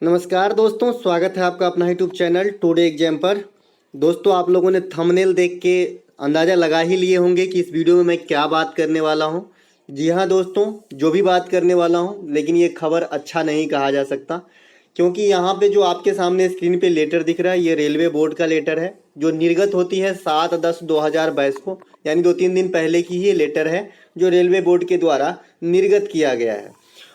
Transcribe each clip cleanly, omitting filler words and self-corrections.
नमस्कार दोस्तों, स्वागत है आपका अपना यूट्यूब चैनल टुडे एग्जाम पर। दोस्तों, आप लोगों ने थंबनेल देख के अंदाज़ा लगा ही लिए होंगे कि इस वीडियो में मैं क्या बात करने वाला हूं। जी हाँ दोस्तों, जो भी बात करने वाला हूं, लेकिन ये खबर अच्छा नहीं कहा जा सकता, क्योंकि यहाँ पे जो आपके सामने स्क्रीन पे लेटर दिख रहा है, ये रेलवे बोर्ड का लेटर है जो निर्गत होती है 7/10/2022 को, यानी 2-3 दिन पहले की ही ये लेटर है जो रेलवे बोर्ड के द्वारा निर्गत किया गया है।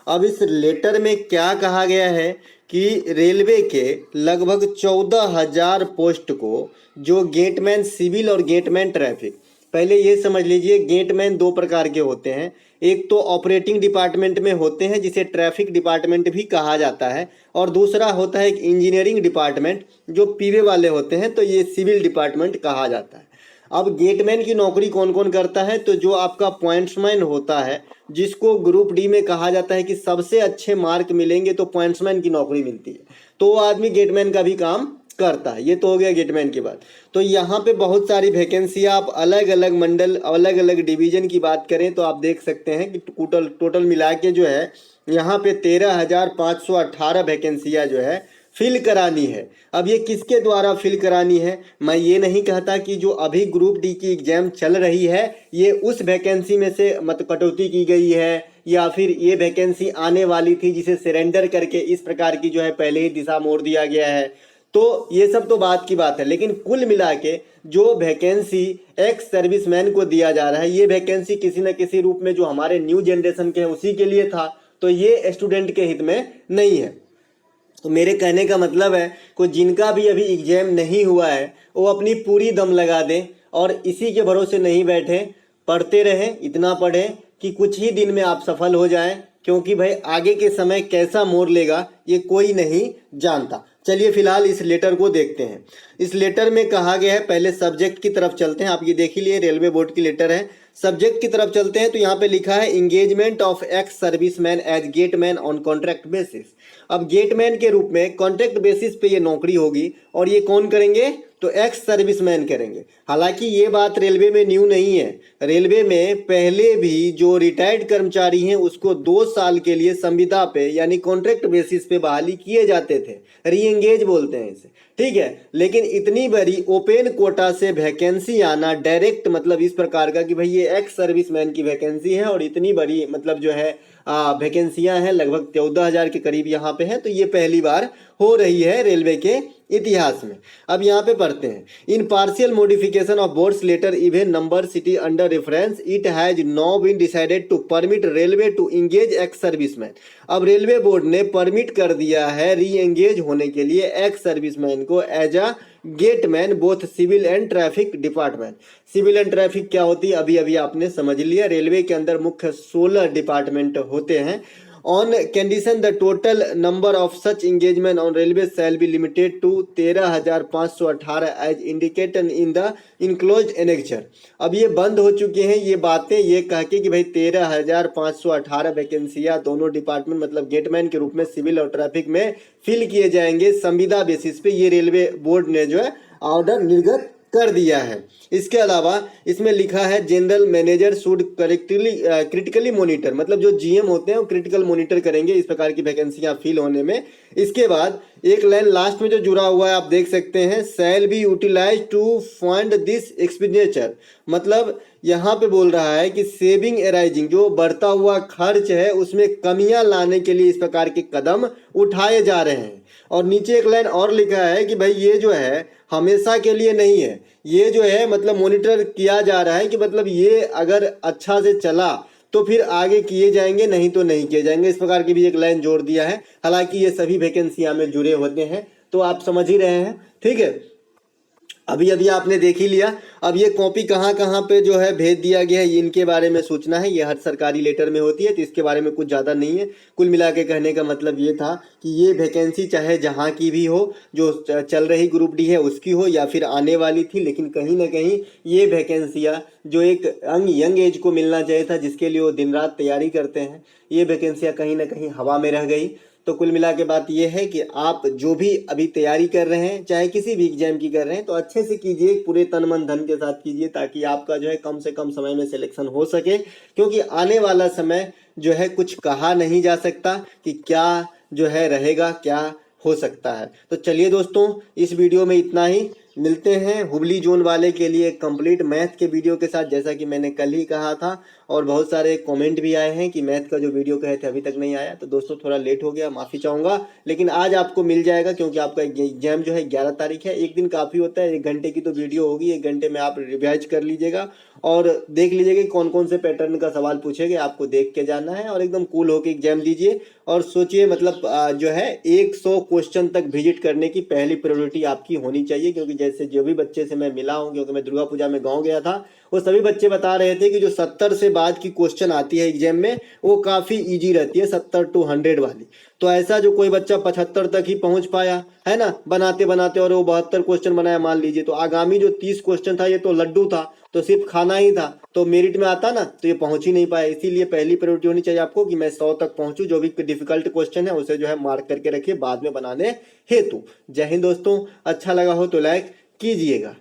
अब इस लेटर में क्या कहा गया है कि रेलवे के लगभग 14,000 पोस्ट को, जो गेटमैन सिविल और गेटमैन ट्रैफिक, पहले ये समझ लीजिए गेटमैन दो प्रकार के होते हैं। एक तो ऑपरेटिंग डिपार्टमेंट में होते हैं जिसे ट्रैफिक डिपार्टमेंट भी कहा जाता है, और दूसरा होता है एक इंजीनियरिंग डिपार्टमेंट जो पीवे वाले होते हैं, तो ये सिविल डिपार्टमेंट कहा जाता है। अब गेटमैन की नौकरी कौन कौन करता है, तो जो आपका पॉइंट्समैन होता है, जिसको ग्रुप डी में कहा जाता है कि सबसे अच्छे मार्क मिलेंगे तो पॉइंट्समैन की नौकरी मिलती है, तो वो आदमी गेटमैन का भी काम करता है। ये तो हो गया गेटमैन की बात। तो यहाँ पे बहुत सारी वैकेंसी, आप अलग अलग मंडल, अलग अलग डिवीजन की बात करें तो आप देख सकते हैं कि टोटल मिला के जो है यहाँ पे 13,518 वैकेंसियाँ जो है फिल करानी है। अब ये किसके द्वारा फिल करानी है, मैं ये नहीं कहता कि जो अभी ग्रुप डी की एग्जाम चल रही है ये उस वैकेंसी में से मत कटौती की गई है, या फिर ये वैकेंसी आने वाली थी जिसे सरेंडर करके इस प्रकार की जो है पहले ही दिशा मोड़ दिया गया है। तो ये सब तो बात की बात है, लेकिन कुल मिला के जो वैकेंसी एक्स सर्विसमैन को दिया जा रहा है, ये वैकेंसी किसी न किसी रूप में जो हमारे न्यू जनरेशन के हैं उसी के लिए था, तो ये स्टूडेंट के हित में नहीं है। तो मेरे कहने का मतलब है को जिनका भी अभी एग्जाम नहीं हुआ है वो अपनी पूरी दम लगा दें और इसी के भरोसे नहीं बैठे, पढ़ते रहें, इतना पढ़ें कि कुछ ही दिन में आप सफल हो जाएं, क्योंकि भाई आगे के समय कैसा मोड़ लेगा ये कोई नहीं जानता। चलिए फिलहाल इस लेटर को देखते हैं। इस लेटर में कहा गया है, पहले सब्जेक्ट की तरफ चलते हैं। आप ये देख ही लिए, रेलवे बोर्ड की लेटर है। सब्जेक्ट की तरफ चलते हैं तो यहाँ पे लिखा है engagement of ex serviceman as gateman on contract basis. अब गेटमैन के रूप में कॉन्ट्रैक्ट बेसिस पे ये नौकरी होगी, और ये कौन करेंगे, तो एक्स सर्विसमैन करेंगे। हालांकि ये बात रेलवे में न्यू नहीं है, रेलवे में पहले भी जो रिटायर्ड कर्मचारी हैं उसको 2 साल के लिए संविदा पे यानी कॉन्ट्रैक्ट बेसिस पे बहाली किए जाते थे, री एंगेज बोलते हैं इसे, ठीक है। लेकिन इतनी बड़ी ओपन कोटा से वैकेंसी आना डायरेक्ट, मतलब इस प्रकार का कि भाई ये एक्स सर्विसमैन की वैकेंसी है और इतनी बड़ी मतलब जो है वैकेंसियां हैं, लगभग 14,000 के करीब यहाँ पे हैं, तो ये पहली बार हो रही है रेलवे के इतिहास में। अब यहाँ पे पढ़ते हैं, in partial modification of boards letter event number city under reference it has now been decided to permit railway to engage ex serviceman. अब रेलवे बोर्ड ने परमिट कर दिया है री एंगेज होने के लिए एक्स सर्विसमैन को as a gateman both civil and traffic department. Civil and traffic क्या होती है अभी अभी आपने समझ लिया। रेलवे के अंदर मुख्य 16 डिपार्टमेंट होते हैं। On condition the total number of such engagement on railway shall be limited to 13,518 as indicated in the enclosed annexure. अब ये बंद हो चुके हैं ये बातें, ये कह के कि भाई 13,518 वैकेंसियां दोनों डिपार्टमेंट मतलब गेटमैन के रूप में सिविल और ट्रैफिक में फिल किए जाएंगे संविदा बेसिस पे। ये रेलवे बोर्ड ने जो है ऑर्डर निर्गत कर दिया है। इसके अलावा इसमें लिखा है general manager should critically monitor, मतलब जो जीएम होते हैं वो क्रिटिकल मॉनिटर करेंगे इस प्रकार की वैकेंसियां फिल होने में। इसके बाद एक लाइन लास्ट में जो जुड़ा हुआ है आप देख सकते हैं, shall be utilise to fund this expenditure, मतलब यहाँ पे बोल रहा है कि सेविंग एराइजिंग, जो बढ़ता हुआ खर्च है उसमें कमियां लाने के लिए इस प्रकार के कदम उठाए जा रहे हैं। और नीचे एक लाइन और लिखा है कि भाई ये जो है हमेशा के लिए नहीं है, ये जो है मतलब मॉनिटर किया जा रहा है कि मतलब ये अगर अच्छा से चला तो फिर आगे किए जाएंगे, नहीं तो नहीं किए जाएंगे। इस प्रकार की भी एक लाइन जोड़ दिया है। हालांकि ये सभी वैकेंसियां में जुड़े होते हैं, तो आप समझ ही रहे हैं, ठीक है। अभी अभी आपने देख ही लिया। अब ये कॉपी कहाँ कहाँ पे जो है भेज दिया गया है इनके बारे में सूचना है, ये हर सरकारी लेटर में होती है, तो इसके बारे में कुछ ज़्यादा नहीं है। कुल मिला के कहने का मतलब ये था कि ये वैकेंसी चाहे जहाँ की भी हो, जो चल रही ग्रुप डी है उसकी हो या फिर आने वाली थी, लेकिन कहीं ना कहीं ये वैकेंसियाँ जो एक यंग एज को मिलना चाहिए था, जिसके लिए वो दिन रात तैयारी करते हैं, ये वैकेंसियाँ कहीं ना कहीं हवा में रह गई। तो कुल मिला के बात यह है कि आप जो भी अभी तैयारी कर रहे हैं, चाहे किसी भी एग्जाम की कर रहे हैं, तो अच्छे से कीजिए, पूरे तन मन धन के साथ कीजिए, ताकि आपका जो है कम से कम समय में सिलेक्शन हो सके। क्योंकि आने वाला समय जो है कुछ कहा नहीं जा सकता कि क्या जो है रहेगा, क्या हो सकता है। तो चलिए दोस्तों, इस वीडियो में इतना ही। मिलते हैं हुबली जोन वाले के लिए कंप्लीट मैथ के वीडियो के साथ, जैसा कि मैंने कल ही कहा था। और बहुत सारे कमेंट भी आए हैं कि मैथ का जो वीडियो कहे थे अभी तक नहीं आया। तो दोस्तों थोड़ा लेट हो गया, माफ़ी चाहूँगा, लेकिन आज आपको मिल जाएगा, क्योंकि आपका एग्जाम जो है 11 तारीख है। एक दिन काफ़ी होता है, 1 घंटे की तो वीडियो होगी, 1 घंटे में आप रिवाइज कर लीजिएगा और देख लीजिएगा कि कौन कौन से पैटर्न का सवाल पूछेंगे, आपको देख के जाना है और एकदम कूल होकर एग्जाम दीजिए। और सोचिए, मतलब जो है 100 क्वेश्चन तक विजिट करने की पहली प्रायोरिटी आपकी होनी चाहिए, क्योंकि जैसे जो भी बच्चे से मैं मिला हूँ, क्योंकि मैं दुर्गा पूजा में गाँव गया था, वो सभी बच्चे बता रहे थे कि जो 70 से बाद की क्वेश्चन आती है एग्जाम में वो काफ़ी इजी रहती है, 70 to 100 वाली। तो ऐसा जो कोई बच्चा 75 तक ही पहुंच पाया है ना बनाते बनाते, और वो 72 क्वेश्चन बनाया मान लीजिए, तो आगामी जो 30 क्वेश्चन था ये तो लड्डू था, तो सिर्फ खाना ही था, तो मेरिट में आता ना, तो ये पहुंच ही नहीं पाया। इसीलिए पहली प्रायोरिटी होनी चाहिए आपको कि मैं 100 तक पहुंचूं। जो भी डिफिकल्ट क्वेश्चन है उसे जो है मार्क करके रखिए बाद में बनाने हेतु। जय हिंद दोस्तों, अच्छा लगा हो तो लाइक कीजिएगा।